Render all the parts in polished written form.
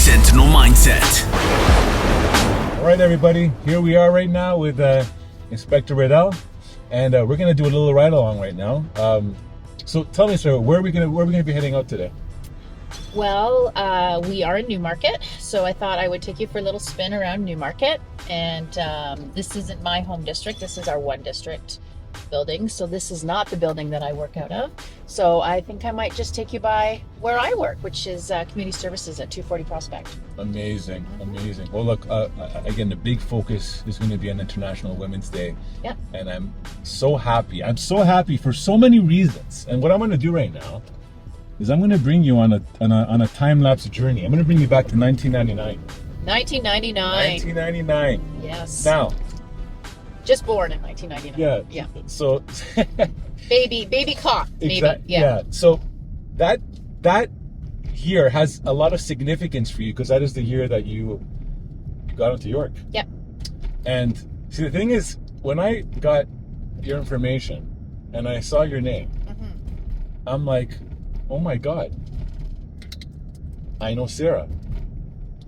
Sentinel Mindset. All right, everybody, here we are right now with Inspector Riddell, and we're gonna do a little ride along right now. So tell me, sir, where are we gonna be heading out today? Well, we are in Newmarket, so I thought I would take you for a little spin around Newmarket. And this isn't my home district. This is our one district building. So this is not the building that I work out of. So I think I might just take you by where I work, which is Community Services at 240 Prospect. Amazing, amazing. Well, look, again, the big focus is going to be on International Women's Day. Yep. And I'm so happy. I'm so happy for so many reasons. And what I'm going to do right now is I'm going to bring you on a time-lapse journey. I'm going to bring you back to 1999. 1999. 1999. Yes. Now, just born in 1999. yeah. Yeah. So Baby caught. Maybe. Yeah. So that year has a lot of significance for you because that is the year that you got into York. Yep. And see, the thing is, when I got your information and I saw your name, I'm like, oh my God, I know Sarah.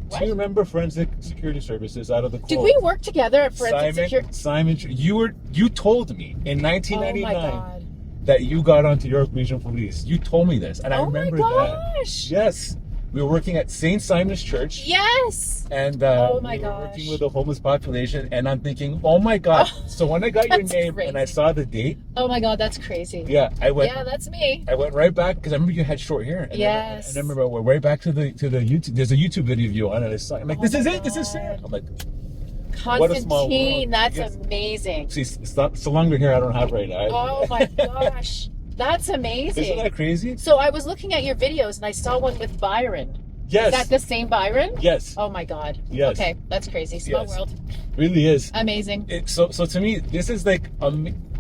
What? Do you remember Forensic Security Services out of the quote? Did we work together at Forensic Security? Simon, you told me in 1999 Oh my God. that you got onto York Regional Police. You told me this, and I remember my that. gosh. Yes, we were working at St. Simon's Church. Yes. And Oh my we were gosh. working with the homeless population, and I'm thinking, oh my God. So when I got your That's name crazy. and I saw the date, Oh my God, that's crazy. yeah, I went. Yeah, that's me. I went right back because I remember you had short hair. And Yes. And I remember I went right back to the YouTube. There's a YouTube video of you on it. I'm like, this Oh is my it. This is God. Sarah. I'm like, what a small Constantine, world. that's Yes. amazing. See, it's not so longer hair I don't have right now. Oh my gosh, that's amazing. Isn't that crazy? So I was looking at your videos and I saw one with Byron. Yes. Is that the same Byron? Yes. Oh my God. Yes. Okay, that's crazy. Small Yes. world. Really is. Amazing. So to me, this is like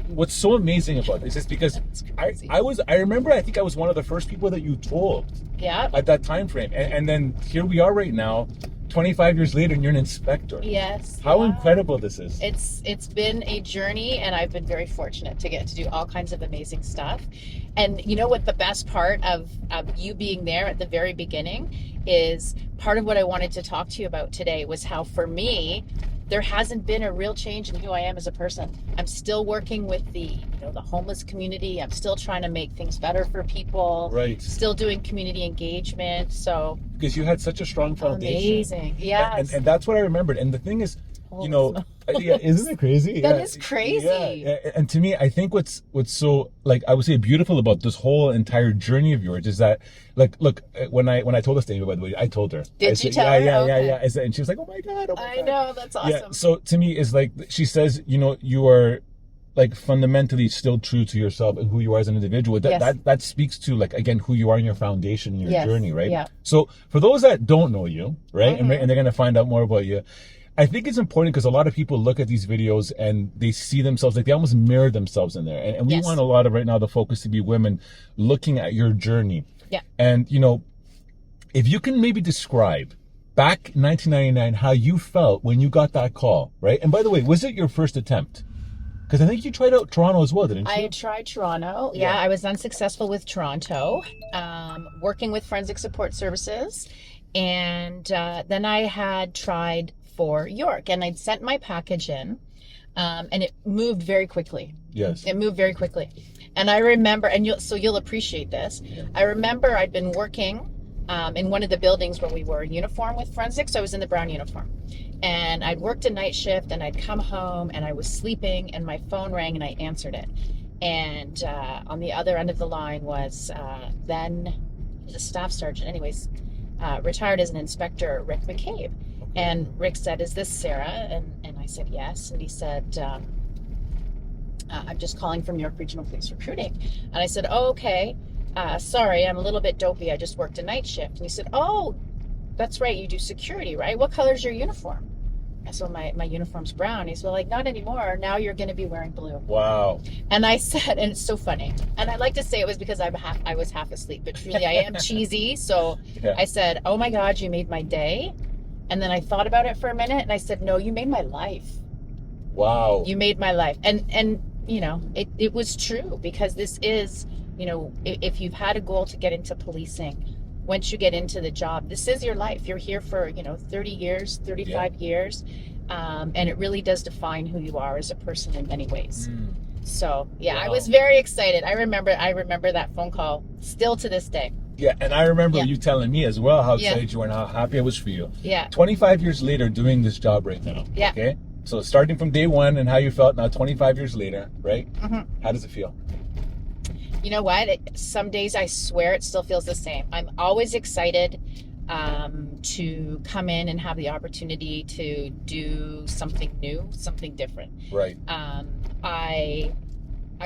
what's so amazing about this is because That's crazy. I remember I think I was one of the first people that you told Yeah. at that time frame, and then here we are right now, 25 years later, and you're an inspector. Yes. How yeah. incredible this is. It's been a journey, and I've been very fortunate to get to do all kinds of amazing stuff. And you know what the best part of you being there at the very beginning is, part of what I wanted to talk to you about today was how, for me, there hasn't been a real change in who I am as a person. I'm still working with the homeless community. I'm still trying to make things better for people. Right. Still doing community engagement. So Because you had such a strong foundation. amazing. Yeah. And that's what I remembered. And the thing is, yeah, isn't it crazy? That Yeah. is crazy. Yeah. And to me, I think what's so, like, I would say beautiful about this whole entire journey of yours is that, like, look, when I told this to Amy, by the way, I told her. Did I you said, tell her? Yeah. Okay. I said, and she was like, oh my God. I know, that's awesome. Yeah. So to me, it's like, she says, you are, like, fundamentally still true to yourself and who you are as an individual. That speaks to, like, again, who you are in your foundation, in your Yes. journey, right? Yeah. So for those that don't know you, right, and they're going to find out more about you, I think it's important because a lot of people look at these videos and they see themselves, like, they almost mirror themselves in there. And we Yes. want a lot of, right now, the focus to be women looking at your journey. Yeah. And, if you can maybe describe back in 1999 how you felt when you got that call, right? And by the way, was it your first attempt? Because I think you tried out Toronto as well, didn't you? I tried Toronto. Yeah, I was unsuccessful with Toronto, working with Forensic Support Services. And then I had tried for York, and I'd sent my package in, and it moved very quickly. Yes. It moved very quickly. And I remember, and you'll appreciate this. I remember I'd been working in one of the buildings where we were in uniform with forensics. So I was in the brown uniform, and I'd worked a night shift, and I'd come home and I was sleeping, and my phone rang and I answered it. And on the other end of the line was then the staff sergeant, anyways, retired as an inspector, Rick McCabe. And Rick said, "Is this Sarah?" And I said, "Yes." And he said, "I'm just calling from York Regional Police Recruiting." And I said, "Oh, okay. Sorry, I'm a little bit dopey. I just worked a night shift." And he said, "Oh, that's right. You do security, right? What color's your uniform?" I said, my uniform's brown. He said, "Well, like, not anymore. Now you're going to be wearing blue." Wow. And I said, and it's so funny. And I like to say it was because I was half asleep, but truly I am cheesy. So Yeah. I said, "Oh my God, you made my day." And then I thought about it for a minute and I said, "No, you made my life. Wow. You made my life." And it was true, because this is, if you've had a goal to get into policing, once you get into the job, this is your life. You're here for, 30 years, 35 years. And it really does define who you are as a person in many ways. So, yeah, I was very excited. I remember that phone call still to this day. Yeah, and I remember you telling me as well how excited you were and how happy I was for you. Yeah. 25 years later doing this job right now. Yeah. Okay? So starting from day one and how you felt now 25 years later, right? How does it feel? You know what? Some days I swear it still feels the same. I'm always excited to come in and have the opportunity to do something new, something different. Right. I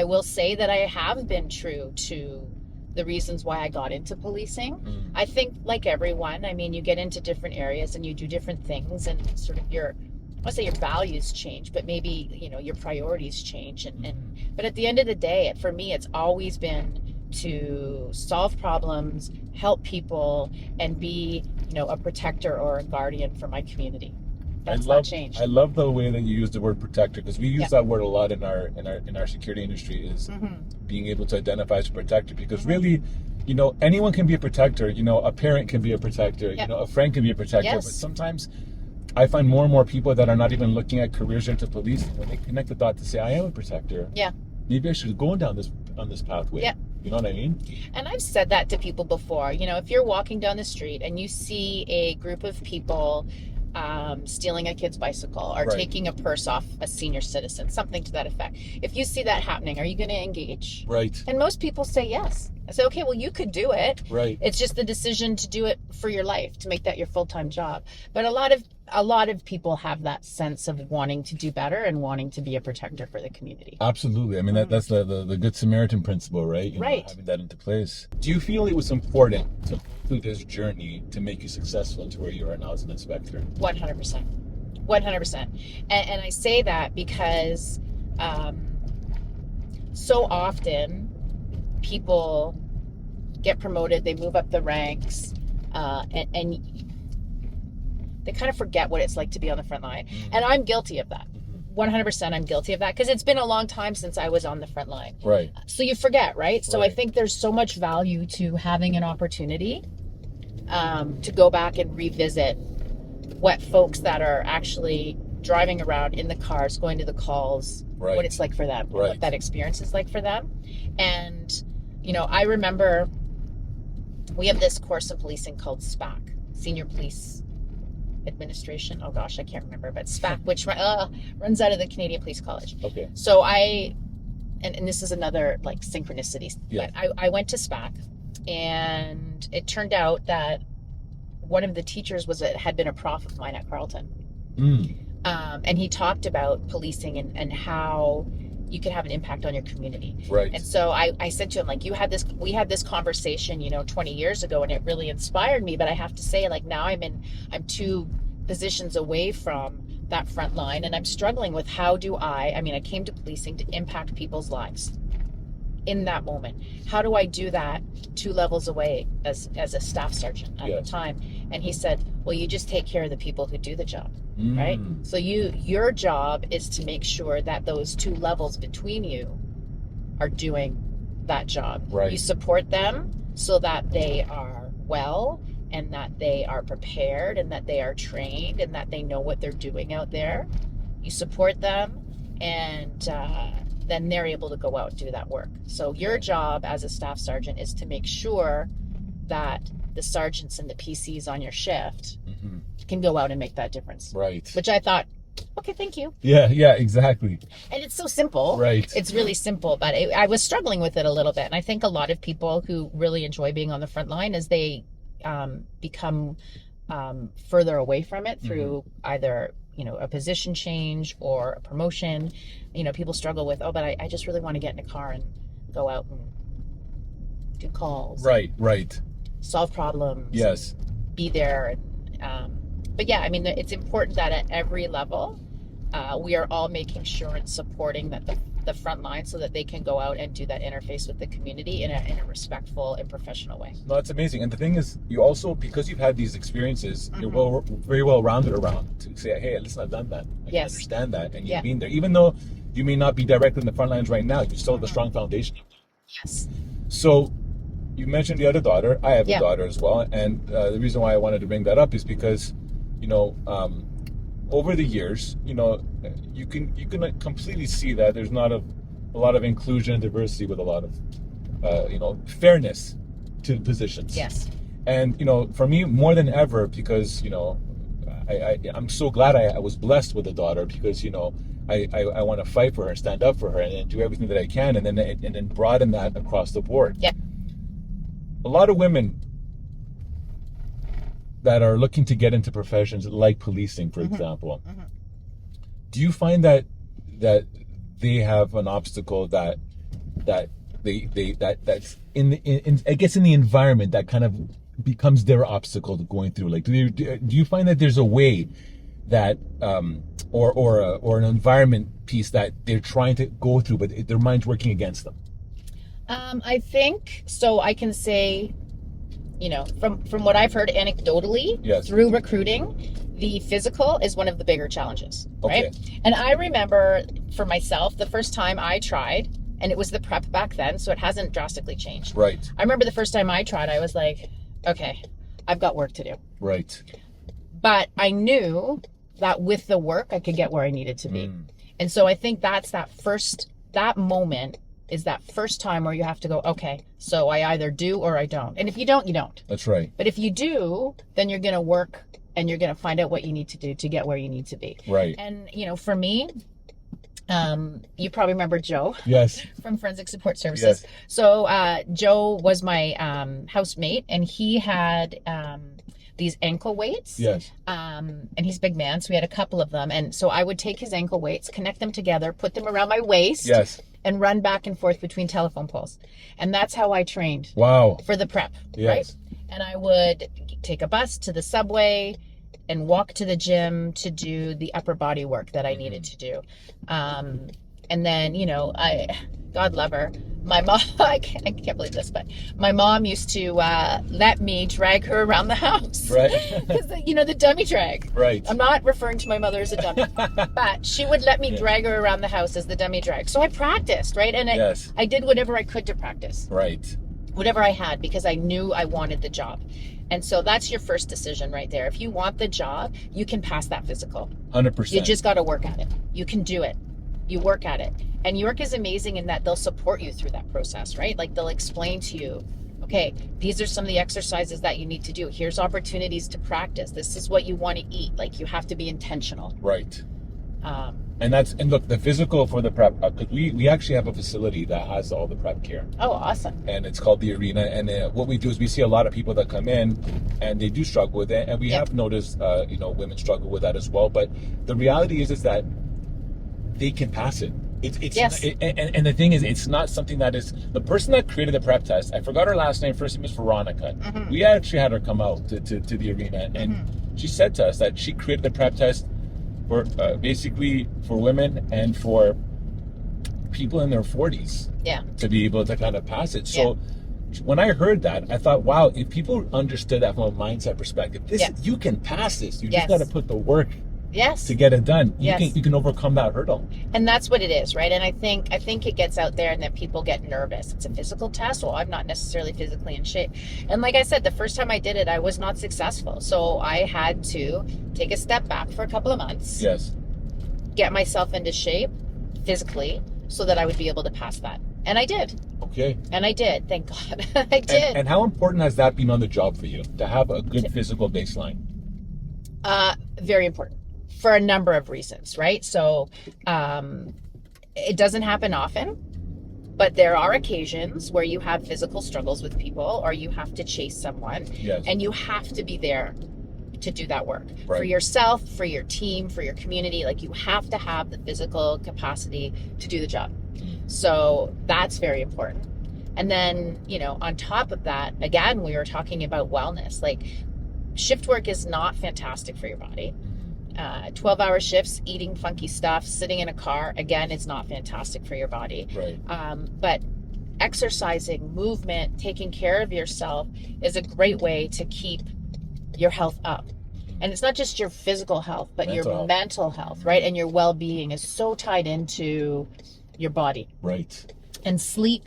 will say that I have been true to the reasons why I got into policing. I think like everyone, I mean, you get into different areas and you do different things and sort of your values change, but maybe, your priorities change. But at the end of the day, for me, it's always been to solve problems, help people, and be, a protector or a guardian for my community. That's not changed. I love the way that you use the word protector, because we use that word a lot in our security industry, is being able to identify as a protector, because really, anyone can be a protector. A parent can be a protector. A friend can be a protector. But sometimes I find more and more people that are not even looking at careers into policing, when they connect the dot to say, I am a protector. Yeah. Maybe I should go down on this pathway. Yeah. You know what I mean? And I've said that to people before. If you're walking down the street and you see a group of people stealing a kid's bicycle or taking a purse off a senior citizen, something to that effect. If you see that happening, are you going to engage? Right. And most people say yes. I say, okay, well, you could do it. Right. It's just the decision to do it for your life, to make that your full-time job. But a lot of people have that sense of wanting to do better and wanting to be a protector for the community. Absolutely. I mean, that's the Good Samaritan principle, right? Having that into place. Do you feel it was important to go through this journey to make you successful into where you are now as an inspector? 100%. 100%. And I say that because so often people get promoted, they move up the ranks, and they kind of forget what it's like to be on the front line. And I'm guilty of that. 100% I'm guilty of that, because it's been a long time since I was on the front line. Right. So you forget, right? So I think there's so much value to having an opportunity to go back and revisit what folks that are actually driving around in the cars, going to the calls, what it's like for them, what that experience is like for them. And, I remember we have this course in policing called SPAC, Senior Police Administration. Oh gosh, I can't remember, but SPAC, which runs out of the Canadian Police College. Okay. So and this is another like synchronicity, but I went to SPAC, and it turned out that one of the teachers had been a prof of mine at Carleton. And he talked about policing and how you can have an impact on your community. Right. And so I said to him, like, we had this conversation, 20 years ago, and it really inspired me. But I have to say, like, now I'm 2 positions away from that front line, and I'm struggling with how do I came to policing to impact people's lives in that moment. How do I do that 2 levels away as a staff sergeant at the time? And he said, well, you just take care of the people who do the job. Right? So your job is to make sure that those 2 levels between you are doing that job. Right. You support them so that they are well, and that they are prepared, and that they are trained, and that they know what they're doing out there. You support them, and then they're able to go out and do that work. So your job as a staff sergeant is to make sure that the sergeants and the PCs on your shift can go out and make that difference. Right. Which I thought, okay, thank you. Yeah, exactly. And it's so simple. Right. It's really simple, but I was struggling with it a little bit. And I think a lot of people who really enjoy being on the front line, as they become further away from it through either, a position change or a promotion, people struggle with, but I just really want to get in a car and go out and do calls. Right. Solve problems. Yes. Be there. But yeah, it's important that at every level, we are all making sure and supporting that the front line, so that they can go out and do that interface with the community in a respectful and professional way. No, it's amazing. And the thing is, you also, because you've had these experiences, you're very well rounded around to say, hey, listen, I've done that. I can understand that. And you've been there. Even though you may not be directly in the front lines right now, you still have a strong foundation. Yes. So you mentioned the other daughter. I have Yeah. a daughter as well, and the reason why I wanted to bring that up is because, over the years, you can completely see that there's not a lot of inclusion and diversity with a lot of, fairness to positions. Yes. And for me, more than ever, because I'm so glad I was blessed with a daughter, because I want to fight for her, stand up for her, and do everything that I can, and then broaden that across the board. Yeah. A lot of women that are looking to get into professions like policing, for example, do you find that they have an obstacle that's in I guess in the environment that kind of becomes their obstacle to going through? Like, do you find that there's a way that or an environment piece that they're trying to go through, but their mind's working against them? I think so. I can say, from what I've heard anecdotally, Yes. through recruiting, the physical is one of the bigger challenges, Okay. right? And I remember for myself, the first time I tried, and it was the prep back then, so it hasn't drastically changed. Right. I remember the first time I tried, I was like, okay, I've got work to do. Right. But I knew that with the work, I could get where I needed to be. And so I think that's that moment is that first time where you have to go, okay, so I either do or I don't. And if you don't, you don't. That's right. But if you do, then you're going to work and you're going to find out what you need to do to get where you need to be. Right. And, for me, you probably remember Joe. Yes. From Forensic Support Services. Yes. So Joe was my housemate, and he had these ankle weights. Yes. And he's a big man, so we had a couple of them. And so I would take his ankle weights, connect them together, put them around my waist, Yes. and run back and forth between telephone poles. And that's how I trained Wow. for the prep, Yes. right? And I would take a bus to the subway and walk to the gym to do the upper body work that I needed to do. And then, God love her, my mom, I can't believe this, but my mom used to let me drag her around the house. Right. Because, the dummy drag. Right. I'm not referring to my mother as a dummy, but she would let me drag her around the house as the dummy drag. So I practiced, right? And Yes. I did whatever I could to practice. Right. Whatever I had, because I knew I wanted the job. And so that's your first decision right there. If you want the job, you can pass that physical. 100%. You just got to work at it. You can do it. You work at it. And York is amazing in that they'll support you through that process, right? Like they'll explain to you, okay, these are some of the exercises that you need to do. Here's opportunities to practice. This is what you want to eat. Like you have to be intentional. Right. And look, the physical for the prep, we actually have a facility that has all the prep care. Oh, awesome. And it's called the Arena. And what we do is we see a lot of people that come in and they do struggle with it. And we have noticed, women struggle with that as well. But the reality is that they can pass it. Yes. And the thing is, it's not something that is, the person that created the prep test, I forgot her last name, first name is Veronica. We actually had her come out to the Arena. And she said to us that she created the prep test for basically for women and for people in their 40s to be able to kind of pass it. So when I heard that, I thought, wow, if people understood that from a mindset perspective, you can pass this. You just got to put the work to get it done. You can overcome that hurdle. And that's what it is, right? And I think it gets out there and that people get nervous. It's a physical test. Well, I'm not necessarily physically in shape. And like I said, the first time I did it, I was not successful. So I had to take a step back for a couple of months. Yes. Get myself into shape physically so that I would be able to pass that. And I did. Okay. And I did. Thank God. I did. And how important has that been on the job for you, to have a good physical baseline? Very important. For a number of reasons, right? So it doesn't happen often, but there are occasions where you have physical struggles with people or you have to chase someone and you have to be there to do that work for yourself, for your team, for your community. Like you have to have the physical capacity to do the job. So that's very important. And then, on top of that, again, we were talking about wellness. Like shift work is not fantastic for your body. 12-hour shifts, eating funky stuff, sitting in a car, again, it's not fantastic for your body. Right. But exercising, movement, taking care of yourself is a great way to keep your health up. And it's not just your physical health, but your mental health, right? And your well-being is so tied into your body. Right. And sleep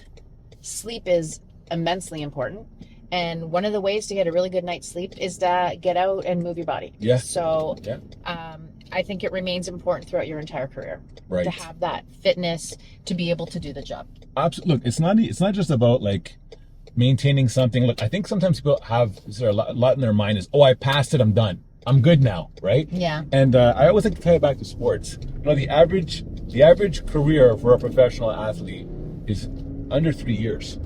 is immensely important. And one of the ways to get a really good night's sleep is to get out and move your body. Yeah. So I think it remains important throughout your entire career to have that fitness to be able to do the job. Absolutely. Look, it's not just about like maintaining something. Look, I think sometimes people have a lot in their mind is, oh, I passed it, I'm done, I'm good now, right? Yeah. And I always like to tie it back to sports. You know, the average career for a professional athlete is under 3 years.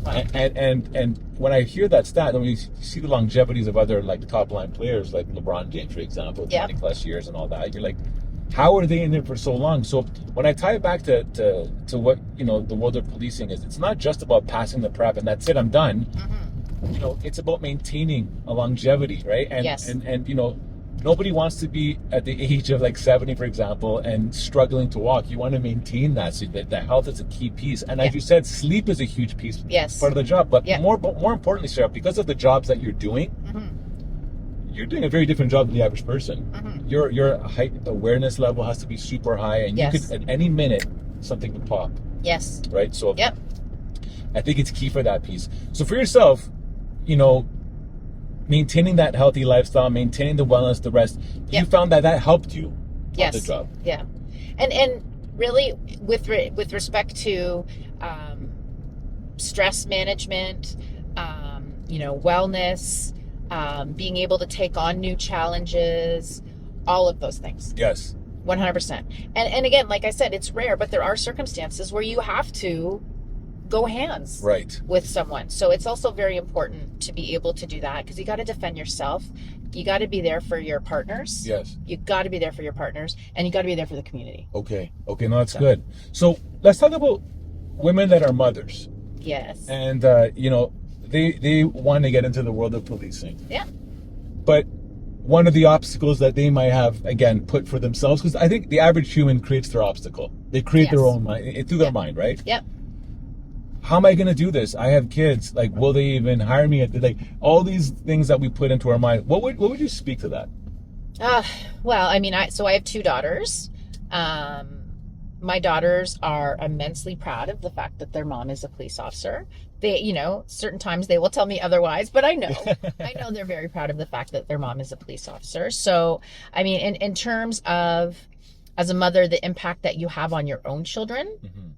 Wow. And when I hear that stat, when you see the longevities of other like top line players like LeBron James, for example, 20 plus years and all that, you're like, how are they in there for so long? So when I tie it back to what, you know, the world of policing is, it's not just about passing the prep and that's it, I'm done. You know, it's about maintaining a longevity, right? And and you know, nobody wants to be at the age of like 70, for example, and struggling to walk. You want to maintain that, so that health is a key piece. And as you said, sleep is a huge piece, part of the job. But more importantly, Sarah, because of the jobs that you're doing, you're doing a very different job than the average person. Your height awareness level has to be super high, and you could at any minute something could pop. Yes. Right. So I think it's key for that piece. So for yourself, you know, maintaining that healthy lifestyle, maintaining the wellness, the rest, you found that helped you on the job. Yeah. And really with respect to stress management, you know, wellness, being able to take on new challenges, all of those things. Yes. 100%. And again, like I said, it's rare, but there are circumstances where you have to go hands with someone. So it's also very important to be able to do that, because you got to defend yourself. You got to be there for your partners. Yes. You got to be there for your partners, and you got to be there for the community. Okay. No, that's good. So let's talk about women that are mothers. Yes. And, you know, they want to get into the world of policing. Yeah. But one of the obstacles that they might have, again, put for themselves, because I think the average human creates their obstacle. They create their own mind, through their mind, right? Yep. How am I going to do this? I have kids. Like, will they even hire me? Like, all these things that we put into our mind. What would you speak to that? Well, I mean, so I have 2 daughters. My daughters are immensely proud of the fact that their mom is a police officer. They, you know, certain times they will tell me otherwise, but I know they're very proud of the fact that their mom is a police officer. So, I mean, in terms of, as a mother, the impact that you have on your own children,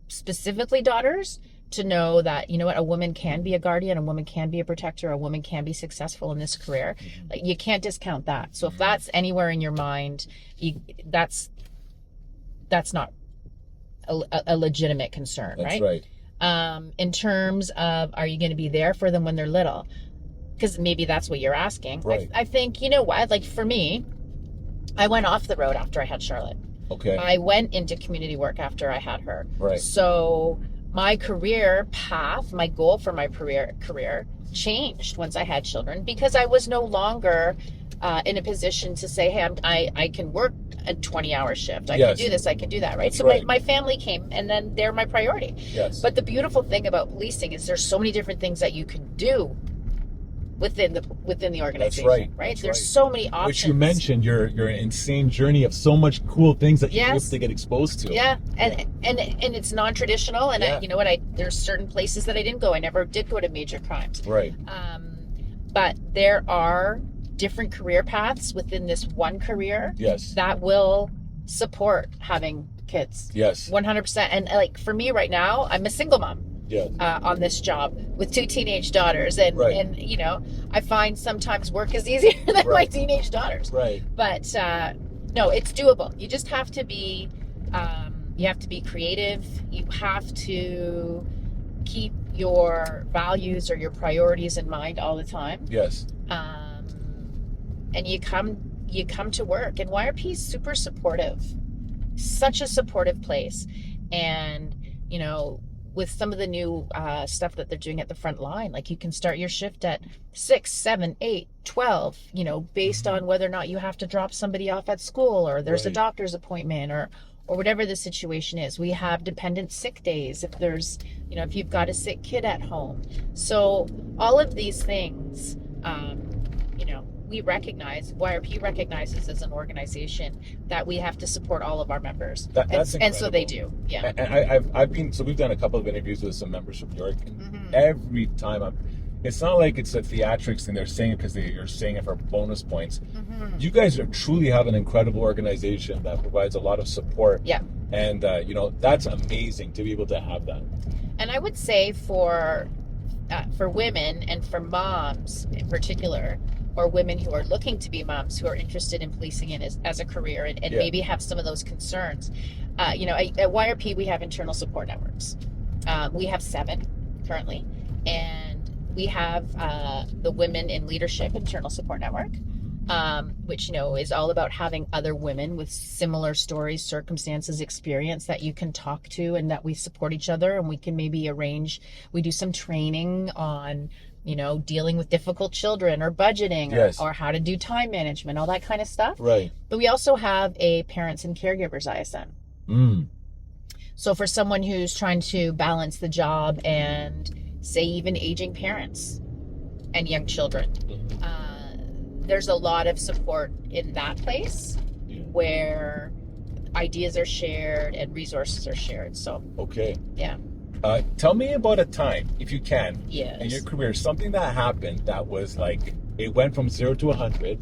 specifically daughters, to know that, you know what, a woman can be a guardian, a woman can be a protector, a woman can be successful in this career. Like, you can't discount that. So if that's anywhere in your mind, that's not a legitimate concern, right? That's right. In terms of, are you going to be there for them when they're little? Because maybe that's what you're asking. Right. I think, you know what, like for me, I went off the road after I had Charlotte. Okay. I went into community work after I had her. Right. So my career path, my goal for my career changed once I had children, because I was no longer in a position to say, hey, I can work a 20-hour shift. I can do this, I can do that, right? That's so my family came, and then they're my priority. Yes. But the beautiful thing about policing is there's so many different things that you can do within the organization. That's right. That's there's so many options. Which you mentioned, your insane journey of so much cool things that you're able to get exposed to. Yeah, and it's non-traditional, and I, you know what, there's certain places that I didn't go. I never did go to major crimes. Right. But there are different career paths within this one career that will support having kids. Yes. 100%. And like for me right now, I'm a single mom. On this job with 2 teenage daughters, and you know, I find sometimes work is easier than my teenage daughters. Right. But no, it's doable. You just have to be creative. You have to keep your values or your priorities in mind all the time. Yes. And you come to work, and YRP is super supportive, such a supportive place. And you know, with some of the new stuff that they're doing at the Frontline, like you can start your shift at 6, 7, 8, 12, you know, based on whether or not you have to drop somebody off at school, or there's a doctor's appointment, or whatever the situation is. We have dependent sick days if there's, you know, if you've got a sick kid at home. So all of these things, you know, YRP recognizes as an organization that we have to support all of our members. That's incredible. And so they do. Yeah. And we've done a couple of interviews with some members from York, every time. It's not like it's a theatrics thing. They're saying it because you're saying it for bonus points. You guys truly have an incredible organization that provides a lot of support. Yeah. And, that's amazing to be able to have that. And I would say for women and for moms in particular, or women who are looking to be moms who are interested in policing it as a career and maybe have some of those concerns. At YRP, we have internal support networks. We have 7 currently, and we have the Women in Leadership Internal Support Network, which, is all about having other women with similar stories, circumstances, experience that you can talk to, and that we support each other, and we can maybe we do some training on, dealing with difficult children or budgeting or how to do time management, all that kind of stuff. Right. But we also have a Parents and Caregivers ISN. So for someone who's trying to balance the job and say even aging parents and young children, there's a lot of support in that place where ideas are shared and resources are shared. So okay. Yeah. Tell me about a time, if you can, yes, in your career, something that happened that was like, it went from 0 to 100,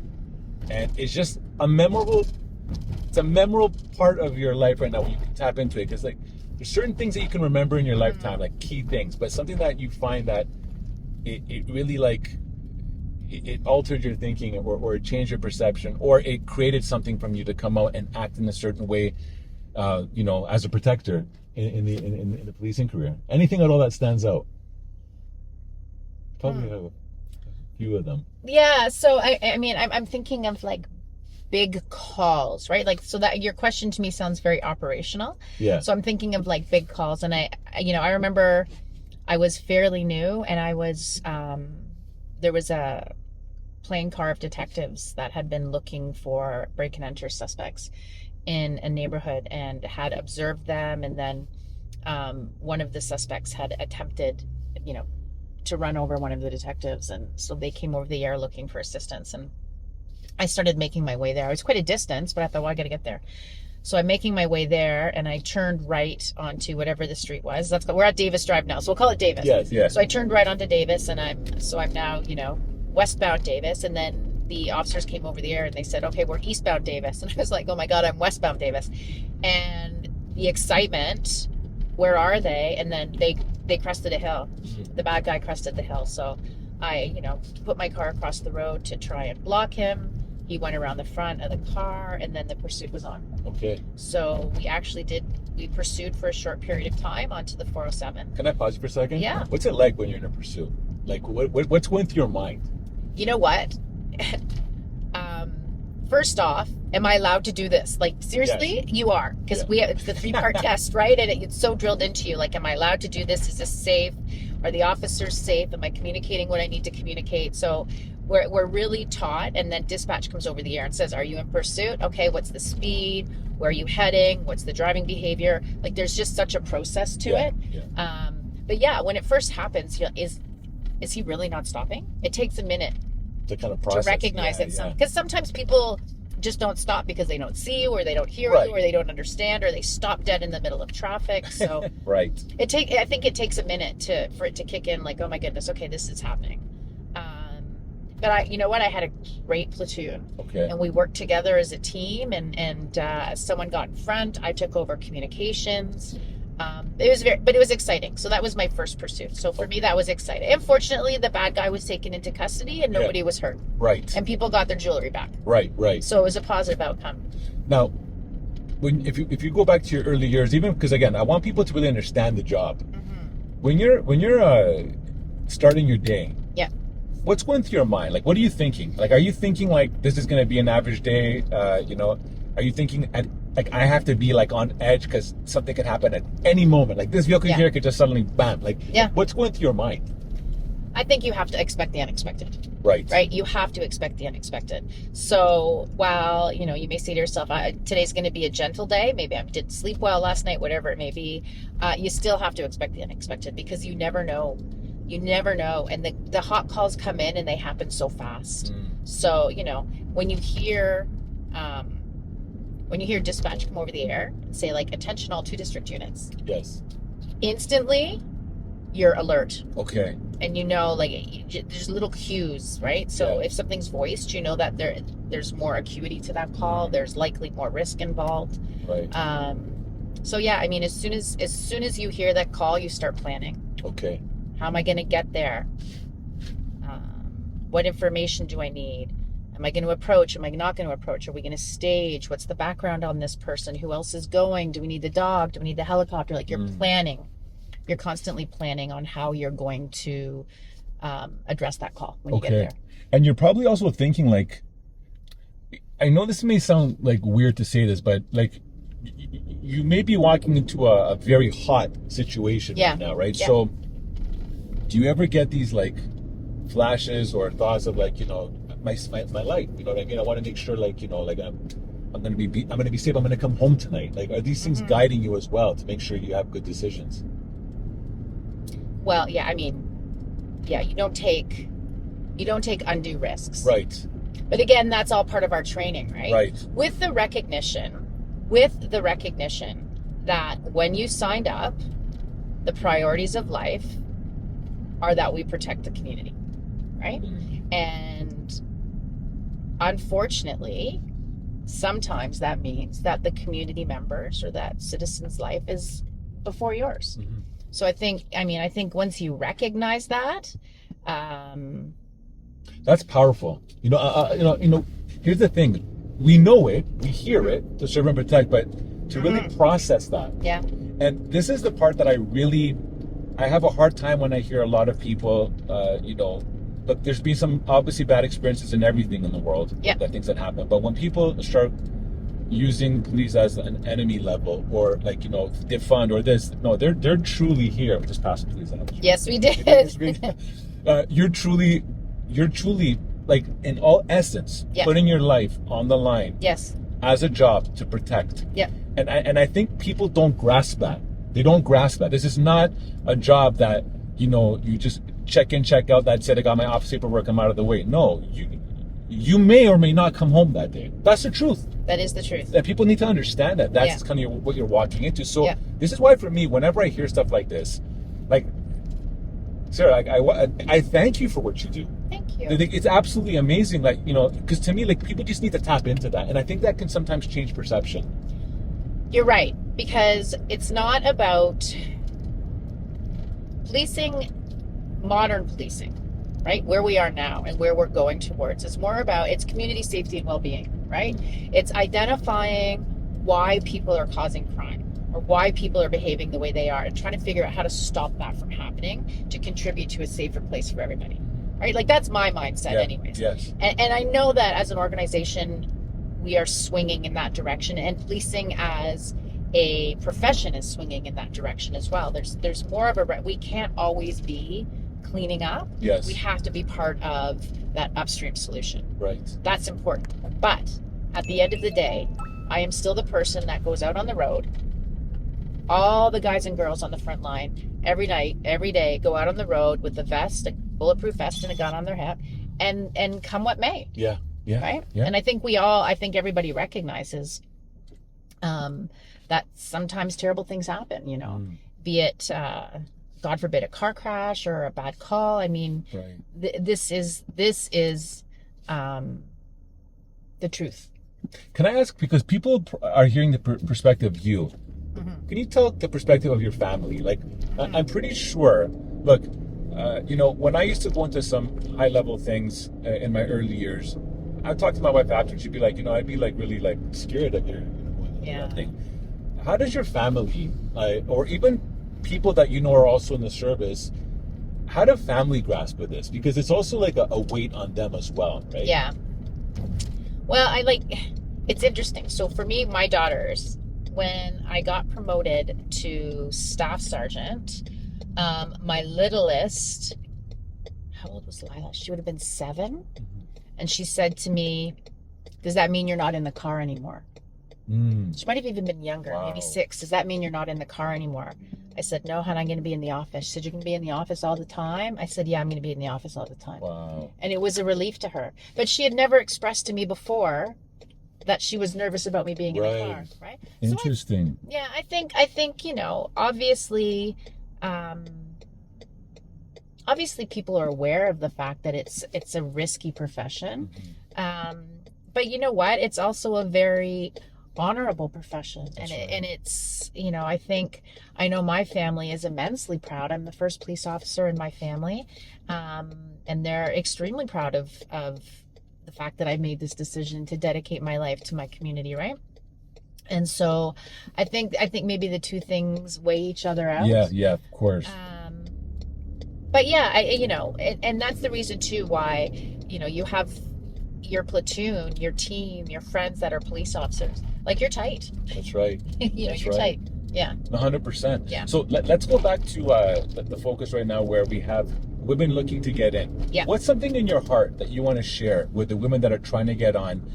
and it's just a memorable part of your life right now when you can tap into it. Because there's certain things that you can remember in your lifetime, like key things, but something that you find that it really it altered your thinking, or it changed your perception, or it created something from you to come out and act in a certain way, as a protector in the policing career. Anything at all that stands out? Probably have a few of them. Yeah. So I'm thinking of big calls, right? So that your question to me sounds very operational. Yeah. So I'm thinking of big calls, and I remember I was fairly new, and I was there was a plane car of detectives that had been looking for break and enter suspects in a neighborhood and had observed them, and then one of the suspects had attempted, to run over one of the detectives, and so they came over the air looking for assistance, and I started making my way there. It was quite a distance, but I thought, well, I got to get there. So I'm making my way there, and I turned right onto whatever the street was. We're at Davis Drive now, so we'll call it Davis. Yes. So I turned right onto Davis, and I'm now, westbound Davis, and then the officers came over the air and they said, okay, we're eastbound Davis. And I was like, oh my God, I'm westbound Davis. And the excitement, where are they? And then they crested a hill. The bad guy crested the hill. So I, put my car across the road to try and block him. He went around the front of the car, and then the pursuit was on. Okay. So we pursued for a short period of time onto the 407. Can I pause you for a second? Yeah. What's it like when you're in a pursuit? What's going through your mind? You know what? First off, am I allowed to do this? Seriously? Yes. You are. Because it's the 3-part test, right? And it's so drilled into you. Am I allowed to do this? Is this safe? Are the officers safe? Am I communicating what I need to communicate? So we're really taught, and then dispatch comes over the air and says, are you in pursuit? Okay, what's the speed? Where are you heading? What's the driving behavior? There's just such a process to it. Yeah. But yeah, when it first happens, is he really not stopping? It takes a minute to kind of process, to recognize it. Because sometimes people just don't stop because they don't see you, or they don't hear you, or they don't understand, or they stop dead in the middle of traffic. So right. I think it takes a minute for it to kick in. Oh my goodness, okay, this is happening. But I had a great platoon. Okay. And we worked together as a team, and someone got in front. I took over communications. It was exciting. So that was my first pursuit. So for me, that was exciting. Unfortunately, the bad guy was taken into custody, and nobody was hurt. Right. And people got their jewelry back. Right. So it was a positive outcome. Now, if you go back to your early years, even because again, I want people to really understand the job. Mm-hmm. When you're starting your day, what's going through your mind? What are you thinking? Are you thinking this is going to be an average day? Are you thinking I have to be on edge because something could happen at any moment? This vehicle here could just suddenly bam. What's going through your mind? I think you have to expect the unexpected. Right. You have to expect the unexpected. So while, you may say to yourself, today's going to be a gentle day. Maybe I didn't sleep well last night, whatever it may be. You still have to expect the unexpected, because you never know. You never know. And the hot calls come in, and they happen so fast. So, when you hear dispatch come over the air and say, attention all 2 district units. Yes. Instantly, you're alert. Okay. And you know, like, there's little cues, right? So if something's voiced, you know that there's more acuity to that call. There's likely more risk involved. Right. So yeah, I mean, as soon as you hear that call, you start planning. Okay. How am I going to get there? What information do I need? Am I going to approach? Am I not going to approach? Are we going to stage? What's the background on this person? Who else is going? Do we need the dog? Do we need the helicopter? Like, you're planning. You're constantly planning on how you're going to address that call when you get there. And you're probably also thinking, like, I know this may sound like weird to say this, but like, you may be walking into a very hot situation right now, right? Yeah. So do you ever get these like flashes or thoughts of like, you know, my life, you know, like, you know, I want to make sure, like, you know, like I'm going to be safe. I'm going to come home tonight. Like, are these things guiding you as well to make sure you have good decisions? Well, yeah, I mean, yeah, you don't take undue risks. Right. But again, that's all part of our training, right? Right. With the recognition that when you signed up, the priorities of life are that we protect the community, right? And unfortunately, sometimes that means that the community members or that citizen's life is before yours. So I think once you recognize that, that's powerful. You know, here's the thing. We know it, we hear it, to serve and protect, but to really process that. Yeah. And this is the part that I have a hard time when I hear a lot of people, you know, look, there's been some obviously bad experiences in everything in the world, things that happen. But when people start using police as an enemy level, or like, you know, defund or this, no, they're truly here. We just passed the police officer. Yes, we did. You're truly, like, in all essence, putting your life on the line. Yes. As a job to protect. Yeah. And I think people don't grasp that. They don't grasp that. This is not a job that, you know, you just check in, check out. That's it. I got my office paperwork. I'm out of the way. No, you may or may not come home that day. That's the truth. That is the truth. That people need to understand that. That's kind of what you're walking into. So this is why, for me, whenever I hear stuff like this, like, Sarah, I thank you for what you do. Thank you. It's absolutely amazing. Like, you know, because to me, like, people just need to tap into that. And I think that can sometimes change perception. You're right. Because it's not about policing, modern policing, right? Where we are now and where we're going towards. It's more about, it's community safety and well-being, right? It's identifying why people are causing crime or why people are behaving the way they are and trying to figure out how to stop that from happening to contribute to a safer place for everybody, right? Like, that's my mindset anyways. Yes. And I know that as an organization, we are swinging in that direction, and policing as a profession is swinging in that direction as well. There's more of we can't always be cleaning up. Yes. We have to be part of that upstream solution. Right. That's important. But at the end of the day, I am still the person that goes out on the road. All the guys and girls on the front line, every night, every day, go out on the road with a vest, a bulletproof vest and a gun on their hip, and come what may. Yeah. Yeah. Right? Yeah. And I think everybody recognizes that sometimes terrible things happen, you know, be it, God forbid, a car crash or a bad call. I mean, this is the truth. Can I ask, because people are hearing the perspective of you, can you tell the perspective of your family? Like, I'm pretty sure, look, you know, when I used to go into some high level things in my early years, I'd talk to my wife after, and she'd be like, you know, I'd be like really like scared that you're, you know, going through that thing. How does your family, or even people that you know are also in the service, how do family grasp with this? Because it's also like a weight on them as well, right? Yeah. Well, it's interesting. So for me, my daughters, when I got promoted to staff sergeant, my littlest, how old was Lila? She would have been 7. And she said to me, does that mean you're not in the car anymore? She might have even been younger, maybe 6. Does that mean you're not in the car anymore? I said, no, hon, I'm going to be in the office. She said, you're going to be in the office all the time? I said, yeah, I'm going to be in the office all the time. Wow. And it was a relief to her. But she had never expressed to me before that she was nervous about me being in the car, right? Interesting. So I think, you know, obviously, obviously people are aware of the fact that it's a risky profession. But you know what? It's also a very honorable profession. And it's, I know my family is immensely proud. I'm the first police officer in my family. And they're extremely proud of the fact that I made this decision to dedicate my life to my community, right? And so I think maybe the two things weigh each other out. Yeah, of course. But yeah, and that's the reason too why, you have your platoon, your team, your friends that are police officers. Like, you're tight. That's right. You're tight. Yeah. 100%. Yeah. So let's go back to the focus right now where we have women looking to get in. Yeah. What's something in your heart that you want to share with the women that are trying to get on,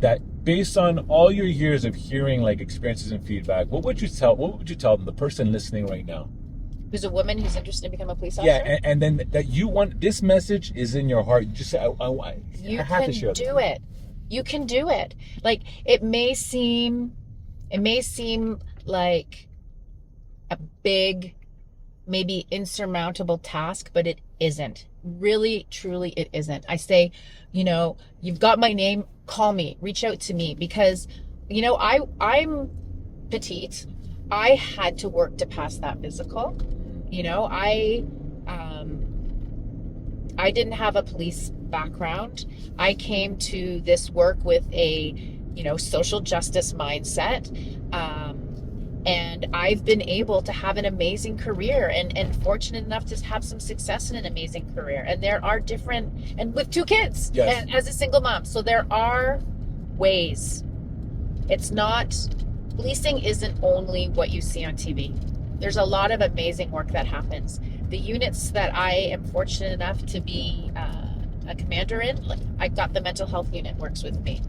that based on all your years of hearing like experiences and feedback, what would you tell them, the person listening right now? Who's a woman who's interested in becoming a police officer? Yeah, and then that you want, this message is in your heart. You just say, I have to share You can do it. You can do it. Like, it may seem like a big, maybe insurmountable task, but it isn't. Really, truly, it isn't. I say, you've got my name, call me, reach out to me, because, I'm petite. I had to work to pass that physical. I didn't have a police background. I came to this work with a, social justice mindset. And I've been able to have an amazing career and fortunate enough to have some success in an amazing career. And there are and with 2 kids, yes, and as a single mom. So there are ways. Policing isn't only what you see on TV. There's a lot of amazing work that happens. The units that I am fortunate enough to be a commander in, I got the mental health unit works with me.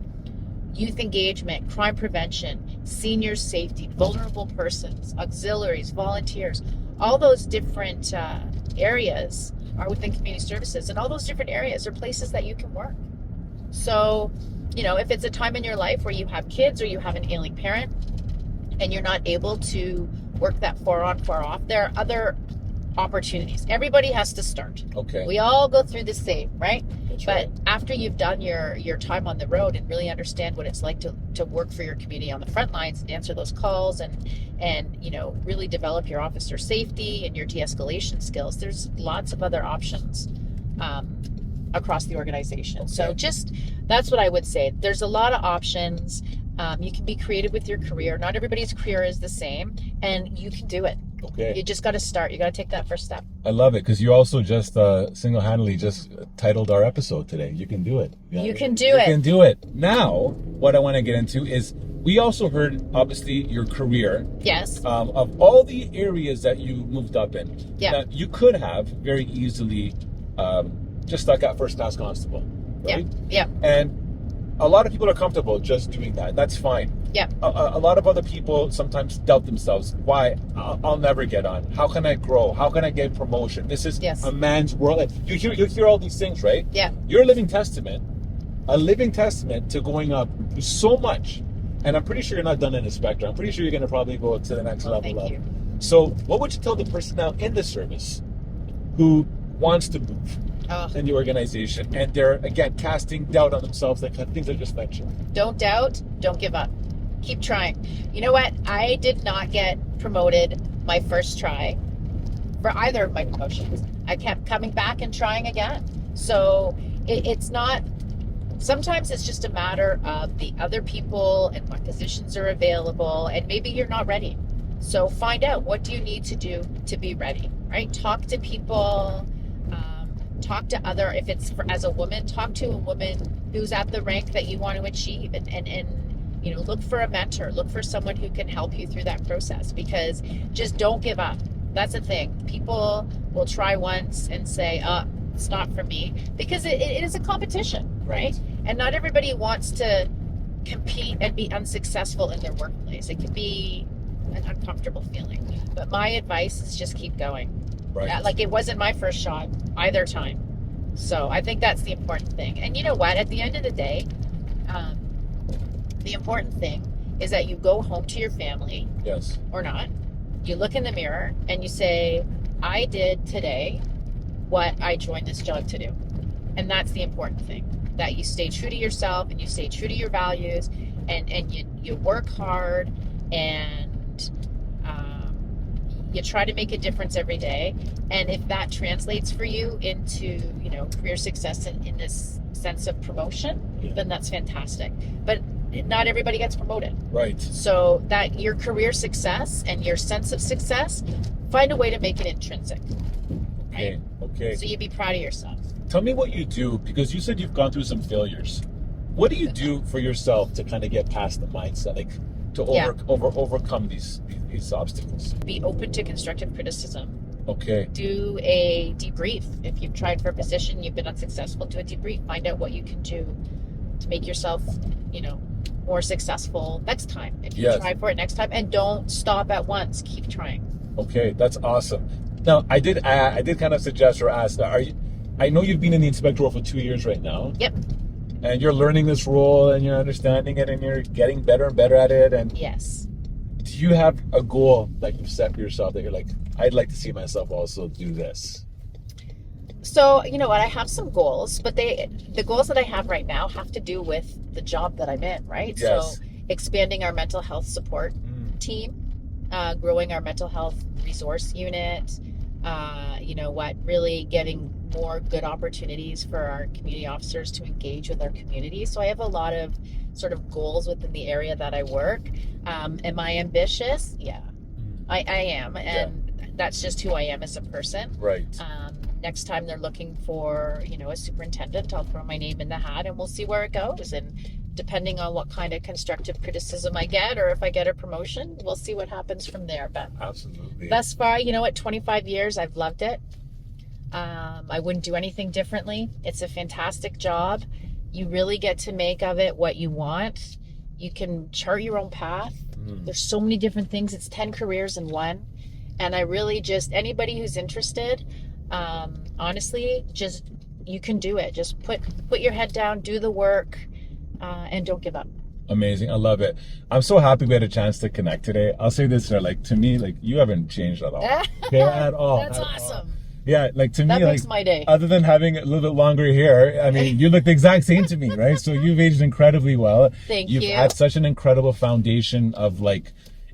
Youth engagement, crime prevention, senior safety, vulnerable persons, auxiliaries, volunteers, all those different areas are within community services. And all those different areas are places that you can work. So, if it's a time in your life where you have kids or you have an ailing parent and you're not able to work that 4 on, 4 off, there are other opportunities. Everybody has to start. Okay. We all go through the same, right? That's but right. After you've done your time on the road and really understand what it's like to work for your community on the front lines and answer those calls and really develop your officer safety and your de-escalation skills, there's lots of other options across the organization. Okay. So that's what I would say. There's a lot of options. You can be creative with your career. Not everybody's career is the same, and you can do it. Okay. You just got to start. You got to take that first step. I love it, because you also just single-handedly just titled our episode today. You can do it. You can do it. You can do it. Now, what I want to get into is, we also heard, obviously, your career. Yes. Of all the areas that you moved up in. Yeah. That you could have very easily just stuck at first class constable. Right? Yeah. And a lot of people are comfortable just doing that. That's fine. Yeah. A lot of other people sometimes doubt themselves. Why? I'll never get on. How can I grow? How can I get promotion? This is a man's world. You hear all these things, right? Yeah. You're a living testament to going up so much. And I'm pretty sure you're not done in Inspector. I'm pretty sure you're going to probably go to the next level up. Thank you. So what would you tell the person now in the service who wants to move in the organization, and they're, again, casting doubt on themselves, like things I just mentioned? Don't doubt. Don't give up. Keep trying. You know what? I did not get promoted my first try for either of my promotions. I kept coming back and trying again. So it's not, sometimes it's just a matter of the other people and what positions are available, and maybe you're not ready. So find out, what do you need to do to be ready, right? Talk to people, talk to if it's as a woman, talk to a woman who's at the rank that you want to achieve, and look for a mentor, look for someone who can help you through that process, because just don't give up. That's the thing. People will try once and say, it's not for me, because it is a competition, right? And not everybody wants to compete and be unsuccessful in their workplace. It can be an uncomfortable feeling. But my advice is just keep going. Right. Like, it wasn't my first shot either time. So I think that's the important thing. And you know what? At the end of the day, the important thing is that you go home to your family. Yes. Or not. You look in the mirror and you say, I did today what I joined this job to do. And that's the important thing, that you stay true to yourself and you stay true to your values, and you work hard, and you try to make a difference every day. And if that translates for you into, career success in this sense of promotion, then that's fantastic. But not everybody gets promoted. Right. So that your career success and your sense of success, find a way to make it intrinsic. Okay. Right? Okay. So you be proud of yourself. Tell me what you do, because you said you've gone through some failures. What do you do for yourself to kind of get past the mindset, like to overcome these obstacles? Be open to constructive criticism. Okay. Do a debrief. If you've tried for a position, you've been unsuccessful, do a debrief. Find out what you can do to make yourself, more successful next time. If you try for it next time, and don't stop at once. Keep trying. Okay, that's awesome. Now, I did kind of suggest or ask that. I know you've been in the inspector role for 2 years right now. Yep. And you're learning this role, and you're understanding it, and you're getting better and better at it. And yes. Do you have a goal that you've set for yourself that you're like, I'd like to see myself also do this? So, you know what, I have some goals, but the goals that I have right now have to do with the job that I'm in, right? Yes. So expanding our mental health support team, growing our mental health resource unit, really getting more good opportunities for our community officers to engage with our community. So I have a lot of sort of goals within the area that I work. Am I ambitious? Yeah, I am. And that's just who I am as a person. Right. Next time they're looking for, a superintendent, I'll throw my name in the hat and we'll see where it goes. And depending on what kind of constructive criticism I get, or if I get a promotion, we'll see what happens from there. But absolutely. Thus far, at 25 years, I've loved it. I wouldn't do anything differently. It's a fantastic job. You really get to make of it what you want. You can chart your own path. There's so many different things. It's 10 careers in one. And I really anybody who's interested, honestly, you can do it. Just put your head down, do the work, and don't give up. Amazing. I love it. I'm so happy we had a chance to connect today. I'll say this, to me, you haven't changed at all. Okay, at all. That's awesome. Yeah, to me, that makes my day. Other than having a little bit longer hair, I mean, you look the exact same to me, right? So you've aged incredibly well. Thank you. You've had such an incredible foundation of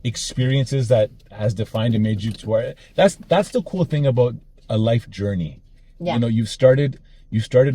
experiences that has defined and made you to where. That's the cool thing about a life journey. Yeah. You started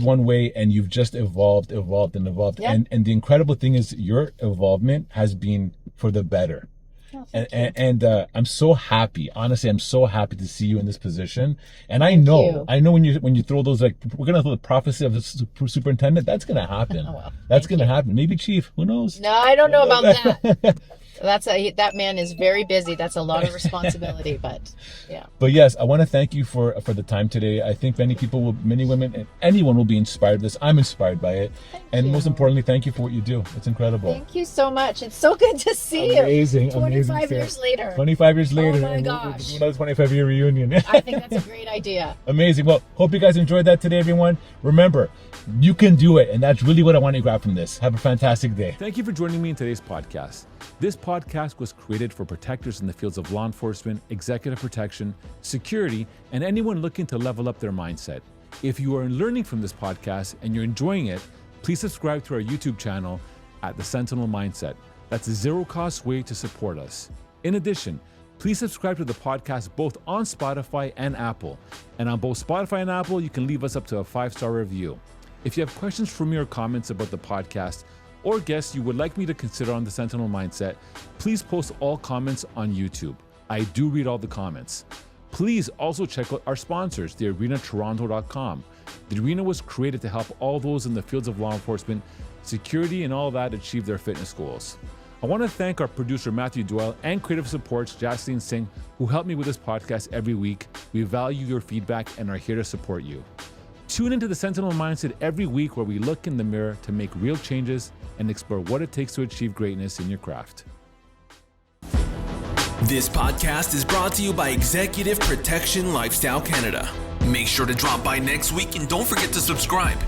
one way and you've just evolved. Yeah. And the incredible thing is your evolvement has been for the better. Oh, and I'm so happy. Honestly, I'm so happy to see you in this position. And I know when you throw those, we're gonna throw the prophecy of the superintendent. That's gonna happen. That's gonna happen. Maybe chief. Who knows? No, I don't know about that. That man is very busy. That's a lot of responsibility, but yeah. But yes, I want to thank you for the time today. I think many women, and anyone will be inspired by this. I'm inspired by it. Thank you. Most importantly, thank you for what you do. It's incredible. Thank you so much. It's so good to see you. 25 years later. 25 years later. Oh my gosh. We'll do another 25-year reunion. I think that's a great idea. Amazing. Well, hope you guys enjoyed that today, everyone. Remember, you can do it. And that's really what I want you to grab from this. Have a fantastic day. Thank you for joining me in today's podcast. This podcast was created for protectors in the fields of law enforcement, executive protection, security, and anyone looking to level up their mindset. If you are learning from this podcast and you're enjoying it, please subscribe to our YouTube channel at The Sentinel Mindset. That's a zero-cost way to support us. In addition, please subscribe to the podcast both on Spotify and Apple. And on both Spotify and Apple, you can leave us up to a 5-star review. If you have questions for me or comments about the podcast, or guests you would like me to consider on the Sentinel Mindset, please post all comments on YouTube. I do read all the comments. Please also check out our sponsors, thearenatoronto.com. The Arena was created to help all those in the fields of law enforcement, security, and all that achieve their fitness goals. I want to thank our producer Matthew Doyle and creative supports Jaslene Singh, who help me with this podcast every week. We value your feedback and are here to support you. Tune into the Sentinel Mindset every week, where we look in the mirror to make real changes and explore what it takes to achieve greatness in your craft. This podcast is brought to you by Executive Protection Lifestyle Canada. Make sure to drop by next week and don't forget to subscribe.